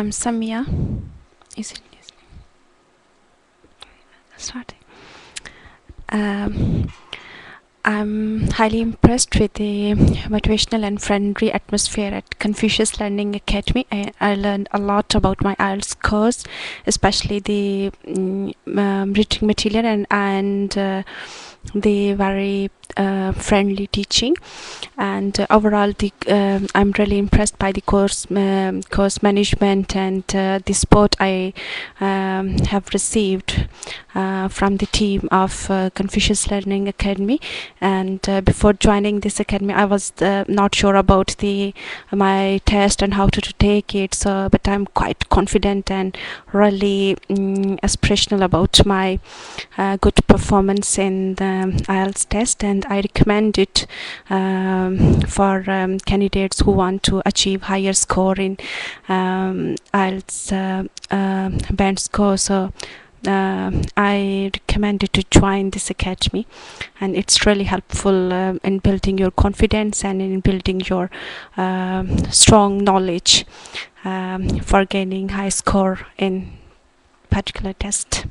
I'm Samia. Is it starting? Um, I'm highly impressed with the motivational and friendly atmosphere at Confucius Learning Academy. I learned a lot about my IELTS course, especially the written material and the very friendly teaching, and overall I'm really impressed by the course management and the support I have received from the team of Confucius Learning Academy. And before joining this academy, I was not sure about the my test and how to take it, so but I'm quite confident and really aspirational about my good performance in the IELTS test, and I recommend it for candidates who want to achieve higher score in IELTS band score. So I recommend you to join this academy, and it's really helpful in building your confidence and in building your strong knowledge for gaining high score in particular test.